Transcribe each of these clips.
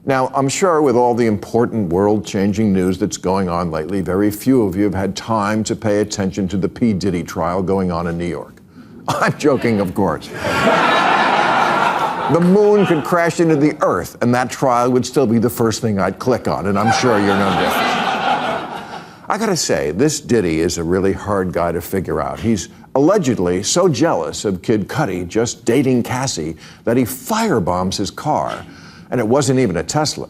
Now, I'm sure with all the important world-changing news that's going on lately, very few of you have had time to pay attention to the P. Diddy trial going on in New York. I'm joking, of course. The moon could crash into the earth, and that trial would still be the first thing I'd click on, and I'm sure you're no different. I gotta say, this Diddy is a really hard guy to figure out. He's allegedly so jealous of Kid Cudi just dating Cassie that he firebombs his car, and it wasn't even a Tesla.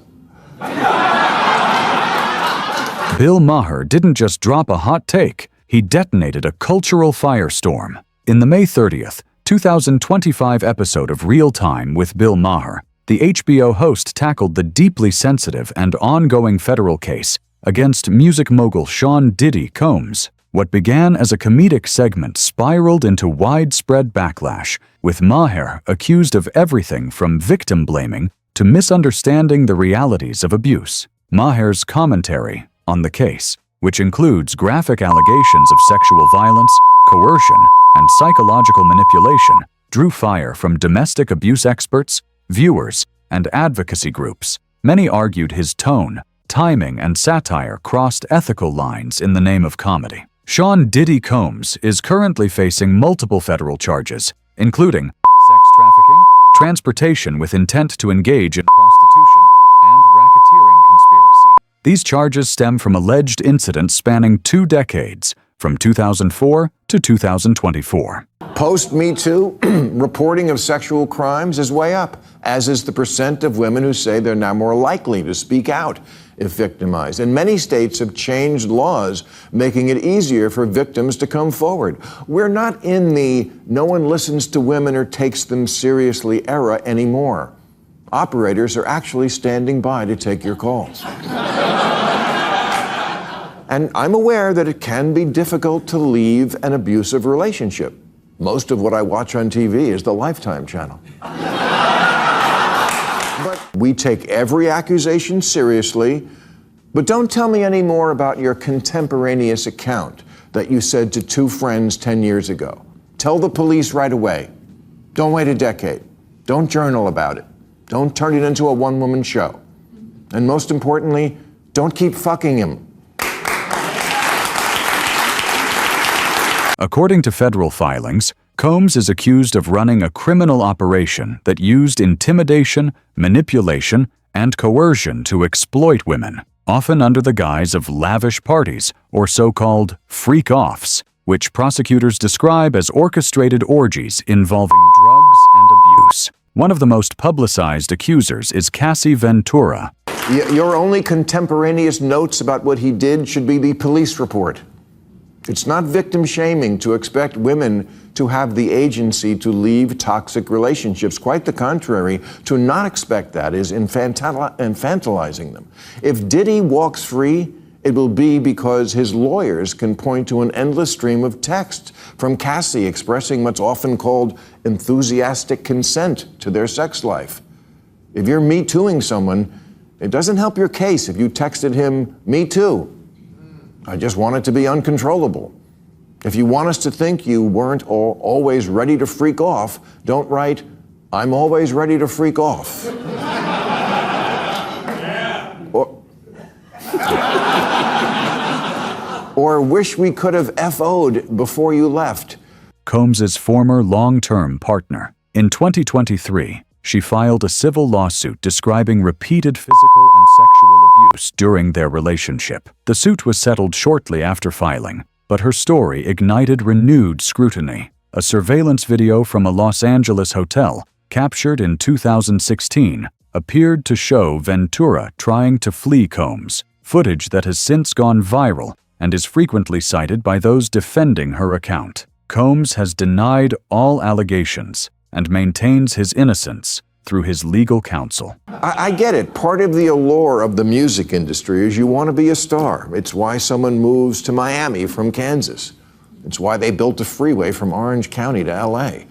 Bill Maher didn't just drop a hot take, he detonated a cultural firestorm. In the May 30th, 2025 episode of Real Time with Bill Maher, the HBO host tackled the deeply sensitive and ongoing federal case against music mogul Sean Diddy Combs. What began as a comedic segment spiraled into widespread backlash, with Maher accused of everything from victim blaming to misunderstanding the realities of abuse. Maher's commentary on the case, which includes graphic allegations of sexual violence, coercion, and psychological manipulation, drew fire from domestic abuse experts, viewers, and advocacy groups. Many argued his tone, timing, and satire crossed ethical lines in the name of comedy. Sean Diddy Combs is currently facing multiple federal charges, including sex trafficking, transportation with intent to engage in prostitution, and racketeering conspiracy. These charges stem from alleged incidents spanning 2 decades, from 2004 to 2024. Post-Me Too, reporting of sexual crimes is way up, as is the percent of women who say they're now more likely to speak out if victimized. And many states have changed laws, making it easier for victims to come forward. We're not in the no one listens to women or takes them seriously era anymore. Operators are actually standing by to take your calls. And I'm aware that it can be difficult to leave an abusive relationship. Most of what I watch on TV is the Lifetime channel. But we take every accusation seriously. But don't tell me any more about your contemporaneous account that you said to 2 friends 10 years ago. Tell the police right away. Don't wait a decade. Don't journal about it. Don't turn it into a one-woman show. And most importantly, don't keep fucking him. According to federal filings, Combs is accused of running a criminal operation that used intimidation, manipulation, and coercion to exploit women, often under the guise of lavish parties or so-called freak-offs, which prosecutors describe as orchestrated orgies involving drugs and abuse. One of the most publicized accusers is Cassie Ventura. Your only contemporaneous notes about what he did should be the police report. It's not victim shaming to expect women to have the agency to leave toxic relationships. Quite the contrary, to not expect that is infantilizing them. If Diddy walks free, it will be because his lawyers can point to an endless stream of texts from Cassie expressing what's often called enthusiastic consent to their sex life. If you're Me Tooing someone, it doesn't help your case if you texted him, "Me too. I just want it to be uncontrollable." If you want us to think you weren't always ready to freak off, don't write, "I'm always ready to freak off." Or wish we could have FO'd before you left. Combs' former long-term partner. In 2023, she filed a civil lawsuit describing repeated physical and sexual abuse during their relationship. The suit was settled shortly after filing, but her story ignited renewed scrutiny. A surveillance video from a Los Angeles hotel, captured in 2016, appeared to show Ventura trying to flee Combs, footage that has since gone viral and is frequently cited by those defending her account. Combs has denied all allegations and maintains his innocence through his legal counsel. I get it. Part of the allure of the music industry is you want to be a star. It's why someone moves to Miami from Kansas. It's why they built a freeway from Orange County to LA.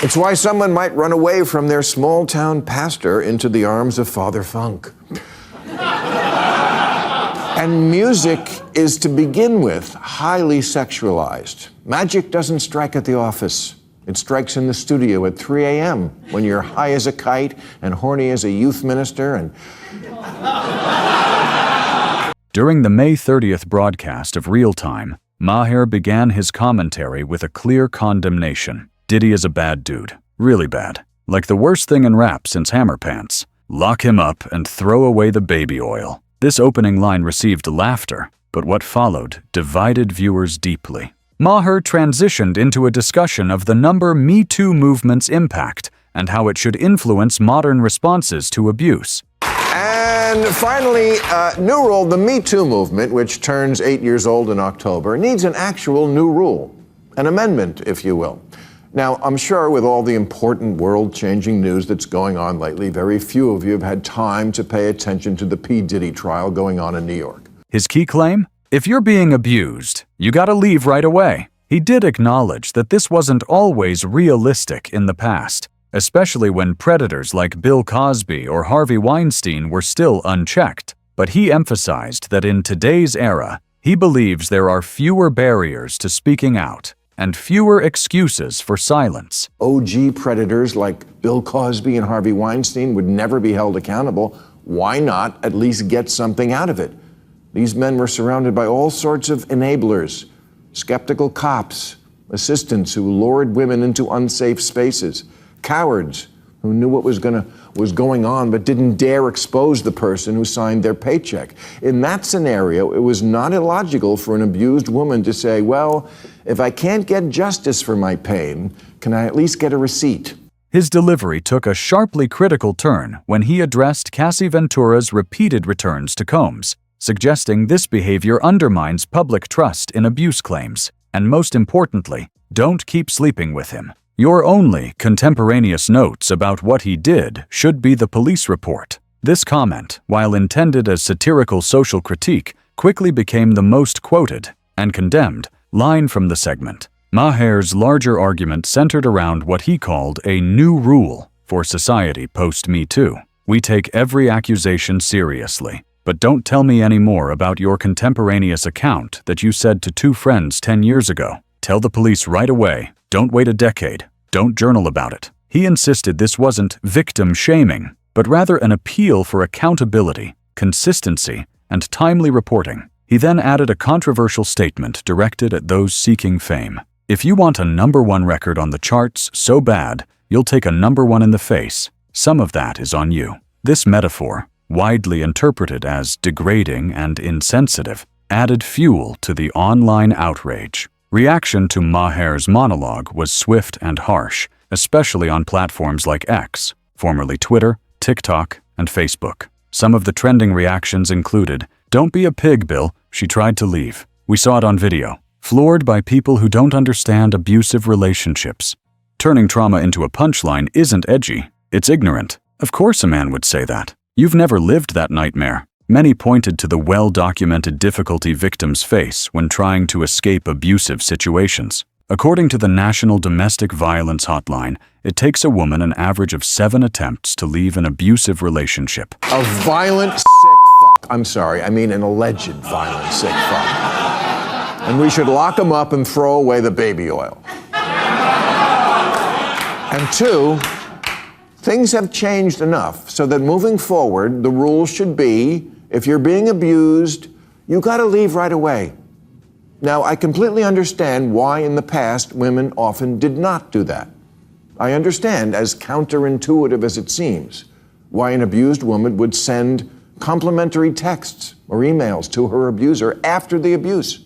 It's why someone might run away from their small-town pastor into the arms of Father Funk. And music is, to begin with, highly sexualized. Magic doesn't strike at the office. It strikes in the studio at 3 a.m. when you're high as a kite and horny as a youth minister and... During the May 30th broadcast of Real Time, Maher began his commentary with a clear condemnation. Diddy is a bad dude. Really bad. Like the worst thing in rap since Hammer Pants. Lock him up and throw away the baby oil. This opening line received laughter, but what followed divided viewers deeply. Maher transitioned into a discussion of the Me Too movement's impact and how it should influence modern responses to abuse. And finally, new rule, the Me Too movement, which turns 8 years old in October, needs an actual new rule, an amendment, if you will. Now, I'm sure with all the important world-changing news that's going on lately, very few of you have had time to pay attention to the P. Diddy trial going on in New York. His key claim? If you're being abused, you gotta leave right away. He did acknowledge that this wasn't always realistic in the past, especially when predators like Bill Cosby or Harvey Weinstein were still unchecked. But he emphasized that in today's era, he believes there are fewer barriers to speaking out and fewer excuses for silence. OG predators like Bill Cosby and Harvey Weinstein would never be held accountable. Why not at least get something out of it? These men were surrounded by all sorts of enablers, skeptical cops, assistants who lured women into unsafe spaces, cowards who knew what was going on but didn't dare expose the person who signed their paycheck. In that scenario, it was not illogical for an abused woman to say, well, if I can't get justice for my pain, can I at least get a receipt? His delivery took a sharply critical turn when he addressed Cassie Ventura's repeated returns to Combs, suggesting this behavior undermines public trust in abuse claims. And most importantly, don't keep sleeping with him. Your only contemporaneous notes about what he did should be the police report. This comment, while intended as satirical social critique, quickly became the most quoted and condemned line from the segment. Maher's larger argument centered around what he called a new rule for society post-Me Too. We take every accusation seriously, but don't tell me any more about your contemporaneous account that you said to 2 friends 10 years ago. Tell the police right away. Don't wait a decade. Don't journal about it. He insisted this wasn't victim shaming, but rather an appeal for accountability, consistency, and timely reporting. He then added a controversial statement directed at those seeking fame. If you want a #1 record on the charts so bad, you'll take a #1 in the face. Some of that is on you. This metaphor, widely interpreted as degrading and insensitive, added fuel to the online outrage. Reaction to Maher's monologue was swift and harsh, especially on platforms like X, formerly Twitter, TikTok, and Facebook. Some of the trending reactions included, "Don't be a pig, Bill. She tried to leave. We saw it on video." "Floored by people who don't understand abusive relationships." Turning trauma into a punchline isn't edgy, it's ignorant. Of course a man would say that. You've never lived that nightmare. Many pointed to the well-documented difficulty victims face when trying to escape abusive situations. According to the National Domestic Violence Hotline, it takes a woman an average of 7 attempts to leave an abusive relationship. A violent, sick fuck. I'm sorry, I mean an alleged violent, sick fuck. And we should lock him up and throw away the baby oil. And 2, things have changed enough so that moving forward, the rule should be, if you're being abused, you gotta leave right away. Now, I completely understand why in the past women often did not do that. I understand, as counterintuitive as it seems, why an abused woman would send complimentary texts or emails to her abuser after the abuse.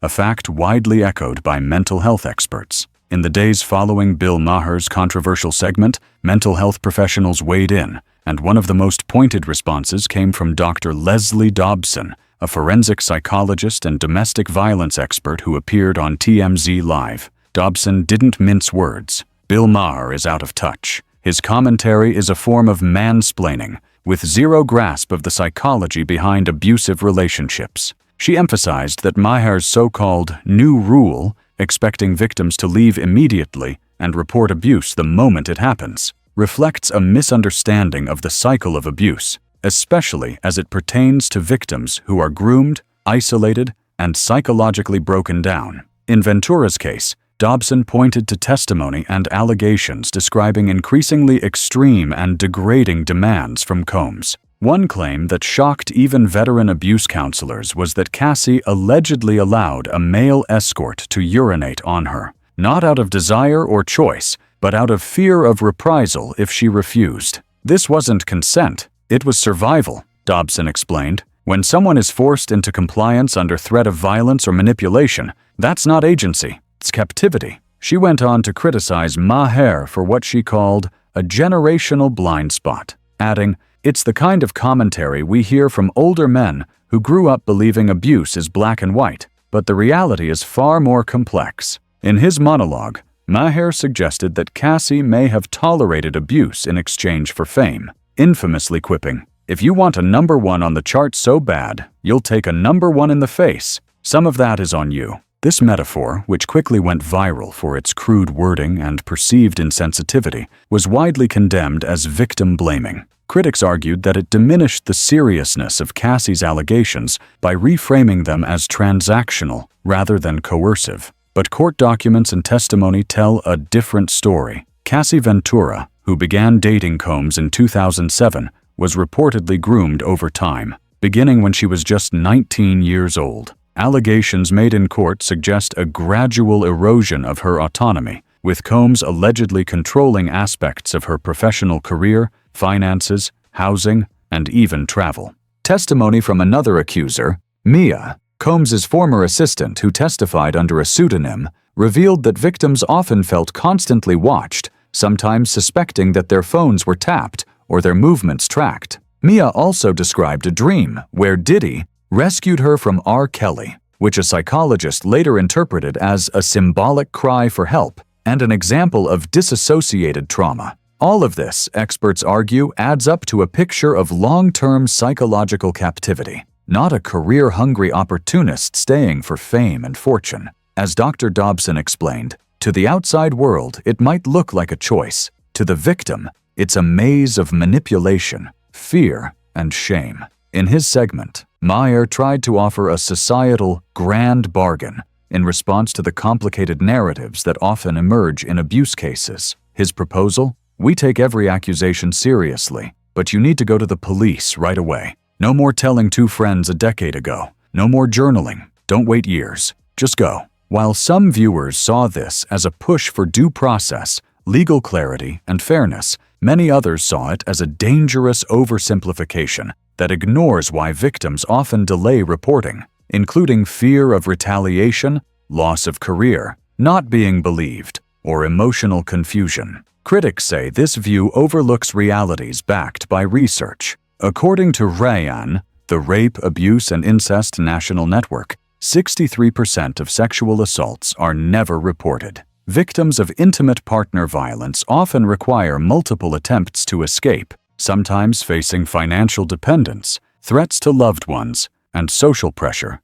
A fact widely echoed by mental health experts. In the days following Bill Maher's controversial segment, mental health professionals weighed in, and one of the most pointed responses came from Dr. Leslie Dobson, a forensic psychologist and domestic violence expert who appeared on TMZ Live. Dobson didn't mince words. Bill Maher is out of touch. His commentary is a form of mansplaining, with zero grasp of the psychology behind abusive relationships. She emphasized that Maher's so-called new rule, expecting victims to leave immediately and report abuse the moment it happens, reflects a misunderstanding of the cycle of abuse. especially as it pertains to victims who are groomed, isolated, and psychologically broken down. In Ventura's case, Dobson pointed to testimony and allegations describing increasingly extreme and degrading demands from Combs. One claim that shocked even veteran abuse counselors was that Cassie allegedly allowed a male escort to urinate on her, not out of desire or choice, but out of fear of reprisal if she refused. This wasn't consent, it was survival, Dobson explained. When someone is forced into compliance under threat of violence or manipulation, that's not agency, it's captivity. She went on to criticize Maher for what she called a generational blind spot, adding, "It's the kind of commentary we hear from older men who grew up believing abuse is black and white, but the reality is far more complex." In his monologue, Maher suggested that Cassie may have tolerated abuse in exchange for fame, infamously quipping, "If you want a number one on the chart so bad, you'll take a number one in the face. Some of that is on you." This metaphor, which quickly went viral for its crude wording and perceived insensitivity, was widely condemned as victim blaming. Critics argued that it diminished the seriousness of Cassie's allegations by reframing them as transactional rather than coercive. But court documents and testimony tell a different story. Cassie Ventura, who began dating Combs in 2007, was reportedly groomed over time, beginning when she was just 19 years old. Allegations made in court suggest a gradual erosion of her autonomy, with Combs allegedly controlling aspects of her professional career, finances, housing, and even travel. Testimony from another accuser, Mia, Combs's former assistant who testified under a pseudonym, revealed that victims often felt constantly watched, sometimes suspecting that their phones were tapped or their movements tracked. Mia also described a dream where Diddy rescued her from R. Kelly, which a psychologist later interpreted as a symbolic cry for help and an example of disassociated trauma. All of this, experts argue, adds up to a picture of long-term psychological captivity, not a career-hungry opportunist staying for fame and fortune. As Dr. Dobson explained, to the outside world, it might look like a choice. To the victim, it's a maze of manipulation, fear, and shame. In his segment, Maher tried to offer a societal grand bargain in response to the complicated narratives that often emerge in abuse cases. His proposal? We take every accusation seriously, but you need to go to the police right away. No more telling two friends a decade ago. No more journaling. Don't wait years. Just go. While some viewers saw this as a push for due process, legal clarity, and fairness, many others saw it as a dangerous oversimplification that ignores why victims often delay reporting, including fear of retaliation, loss of career, not being believed, or emotional confusion. Critics say this view overlooks realities backed by research. According to REIGNITED, the Rape, Abuse, and Incest National Network, 63% of sexual assaults are never reported. Victims of intimate partner violence often require multiple attempts to escape, sometimes facing financial dependence, threats to loved ones, and social pressure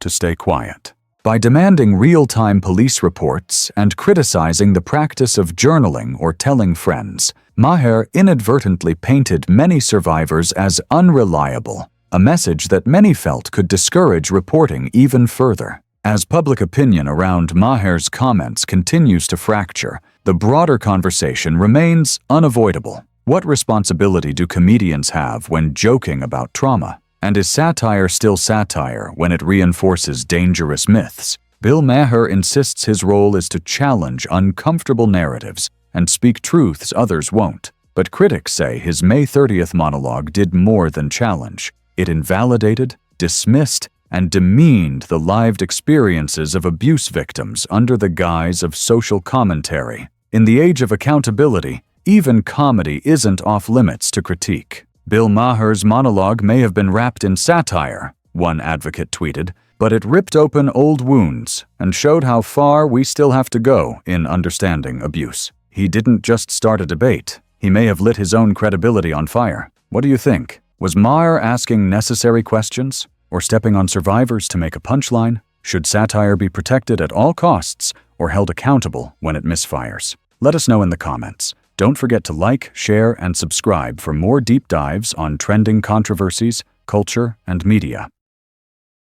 to stay quiet. By demanding real-time police reports and criticizing the practice of journaling or telling friends, Maher inadvertently painted many survivors as unreliable, a message that many felt could discourage reporting even further. As public opinion around Maher's comments continues to fracture, the broader conversation remains unavoidable. What responsibility do comedians have when joking about trauma? And is satire still satire when it reinforces dangerous myths? Bill Maher insists his role is to challenge uncomfortable narratives and speak truths others won't. But critics say his May 30th monologue did more than challenge. It invalidated, dismissed, and demeaned the lived experiences of abuse victims under the guise of social commentary. In the age of accountability, even comedy isn't off-limits to critique. Bill Maher's monologue may have been wrapped in satire, one advocate tweeted, but it ripped open old wounds and showed how far we still have to go in understanding abuse. He didn't just start a debate. He may have lit his own credibility on fire. What do you think? Was Maher asking necessary questions or stepping on survivors to make a punchline? Should satire be protected at all costs or held accountable when it misfires? Let us know in the comments. Don't forget to like, share, and subscribe for more deep dives on trending controversies, culture, and media.